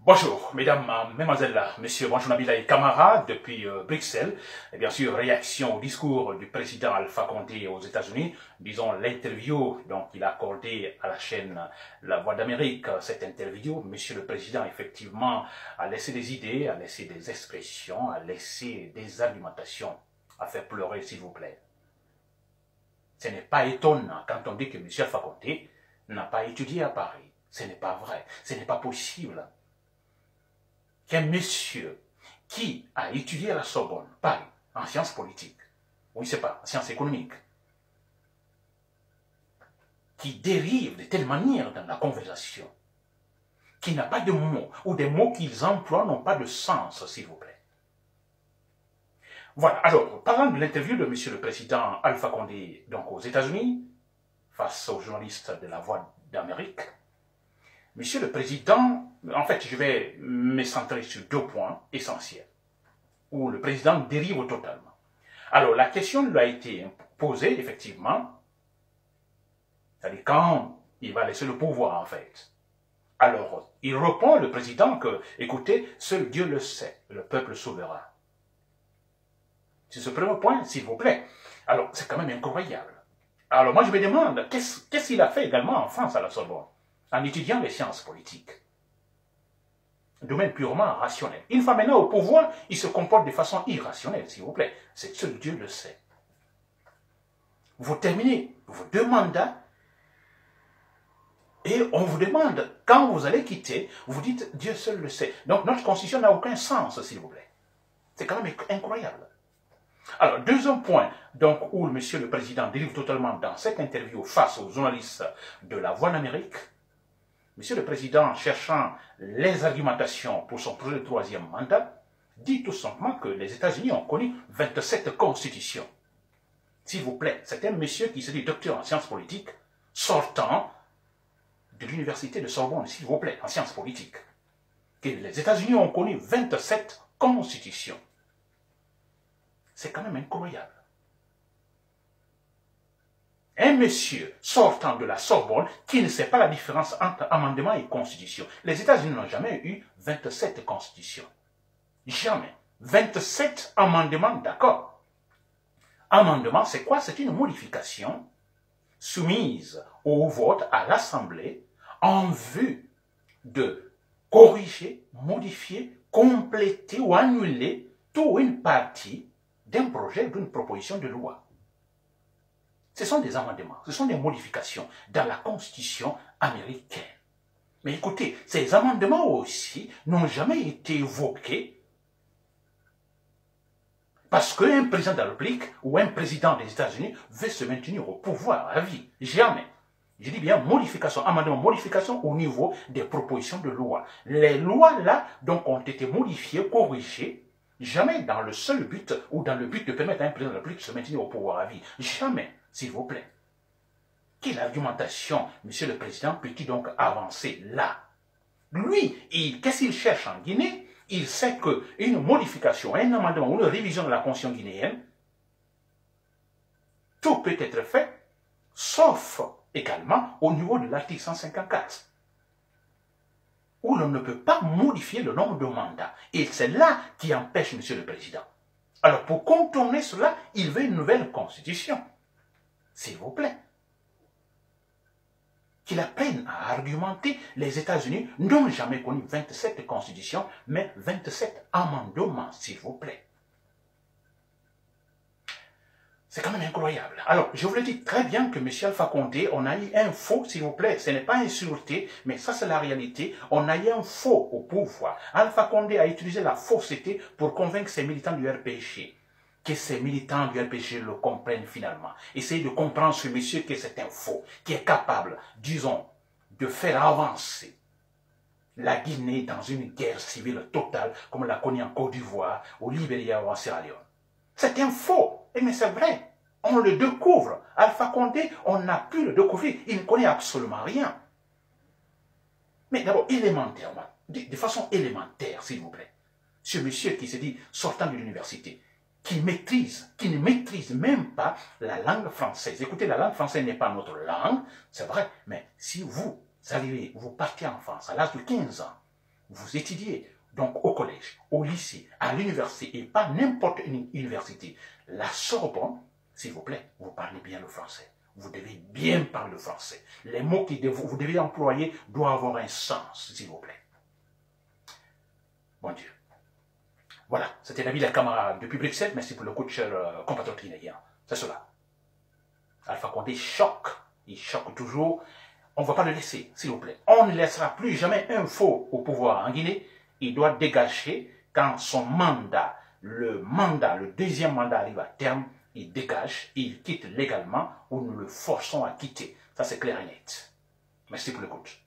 Bonjour, mesdames, mesdemoiselles, messieurs, bonjour Nabila et camarades depuis Bruxelles. Et bien sûr, réaction au discours du président Alpha Condé aux États-Unis, disons l'interview qu'il a accordée à la chaîne La Voix d'Amérique. Cette interview, monsieur le président, effectivement, a laissé des idées, a laissé des expressions, a laissé des argumentations à faire pleurer, s'il vous plaît. Ce n'est pas étonnant quand on dit que monsieur Alpha Condé n'a pas étudié à Paris. Ce n'est pas vrai, ce n'est pas possible. Qu'un monsieur qui a étudié à la Sorbonne, Paris, en sciences politiques, oui, c'est pas, en sciences économiques, qui dérive de telle manière dans la conversation, qui n'a pas de mots, ou des mots qu'ils emploient n'ont pas de sens, s'il vous plaît. Voilà, alors, parlant de l'interview de monsieur le président Alpha Condé, donc aux États-Unis, face aux journalistes de La Voix d'Amérique, monsieur le président, en fait, je vais me centrer sur deux points essentiels, où le président dérive totalement. Alors, la question lui a été posée, effectivement, c'est-à-dire quand il va laisser le pouvoir, en fait. Alors, il répond, le président, que, écoutez, seul Dieu le sait, le peuple souverain. C'est ce premier point, s'il vous plaît. Alors, c'est quand même incroyable. Alors, moi, je me demande, qu'est-ce qu'il a fait également en France, à la Sorbonne, en étudiant les sciences politiques? Domaine purement rationnel. Une fois maintenant au pouvoir, il se comporte de façon irrationnelle, s'il vous plaît. C'est seul Dieu le sait. Vous terminez vos deux mandats et on vous demande, quand vous allez quitter, vous dites Dieu seul le sait. Donc notre constitution n'a aucun sens, s'il vous plaît. C'est quand même incroyable. Alors, deuxième point, donc, où monsieur le président dérive totalement dans cette interview face aux journalistes de La Voix d'Amérique, monsieur le président, cherchant les argumentations pour son projet de troisième mandat, dit tout simplement que les États-Unis ont connu 27 constitutions. S'il vous plaît, c'est un monsieur qui se dit docteur en sciences politiques, sortant de l'université de Sorbonne, s'il vous plaît, en sciences politiques. Que les États-Unis ont connu 27 constitutions. C'est quand même incroyable. Un monsieur sortant de la Sorbonne qui ne sait pas la différence entre amendement et constitution. Les États-Unis n'ont jamais eu 27 constitutions. Jamais. 27 amendements, d'accord. Amendement, c'est quoi? C'est une modification soumise au vote à l'Assemblée en vue de corriger, modifier, compléter ou annuler toute ou une partie d'un projet, d'une proposition de loi. Ce sont des amendements, ce sont des modifications dans la Constitution américaine. Mais écoutez, ces amendements aussi n'ont jamais été évoqués parce qu'un président de la République ou un président des États-Unis veut se maintenir au pouvoir à vie. Jamais. Je dis bien modification, amendement, modification au niveau des propositions de loi. Les lois là, donc, ont été modifiées, corrigées, jamais dans le seul but ou dans le but de permettre à un président de la République de se maintenir au pouvoir à vie. Jamais. S'il vous plaît. Quelle argumentation, monsieur le président, peut-il donc avancer là? Lui, qu'est-ce qu'il cherche en Guinée? Il sait qu'une modification, un amendement ou une révision de la Constitution guinéenne, tout peut être fait, sauf également au niveau de l'article 154, où l'on ne peut pas modifier le nombre de mandats. Et c'est là qui empêche monsieur le président. Alors, pour contourner cela, il veut une nouvelle constitution. S'il vous plaît. Qu'il apprenne à argumenter, les États-Unis n'ont jamais connu 27 constitutions, mais 27 amendements, s'il vous plaît. C'est quand même incroyable. Alors, je vous le dis très bien que M. Alpha Condé, on a eu un faux, s'il vous plaît, ce n'est pas insulté, mais ça c'est la réalité, on a eu un faux au pouvoir. Alpha Condé a utilisé la fausseté pour convaincre ses militants du RPG. Que ces militants du RPG le comprennent finalement. Essayez de comprendre ce monsieur que c'est un faux, qui est capable, disons, de faire avancer la Guinée dans une guerre civile totale, comme on l'a connu en Côte d'Ivoire, au Libéria ou en Sierra Leone. C'est un faux, mais c'est vrai. On le découvre. Alpha Condé, on n'a pu le découvrir. Il ne connaît absolument rien. Mais d'abord, élémentairement, de façon élémentaire, s'il vous plaît. Ce monsieur qui se dit sortant de l'université, qui ne maîtrise même pas la langue française. Écoutez, la langue française n'est pas notre langue, c'est vrai, mais si vous arrivez, vous partez en France à l'âge de 15 ans, vous étudiez donc au collège, au lycée, à l'université, et pas n'importe une université, la Sorbonne, s'il vous plaît, vous parlez bien le français. Vous devez bien parler le français. Les mots que vous devez employer doivent avoir un sens, s'il vous plaît. Bon Dieu. Voilà, c'était Nabil El Kamara depuis Bruxelles. Merci pour le coup de cher compatriote guinéen. C'est cela. Alpha Condé choque. Il choque toujours. On ne va pas le laisser, s'il vous plaît. On ne laissera plus jamais un faux au pouvoir en Guinée. Il doit dégager quand son mandat, le deuxième mandat arrive à terme. Il dégage, il quitte légalement ou nous le forçons à quitter. Ça, c'est clair et net. Merci pour l'écoute.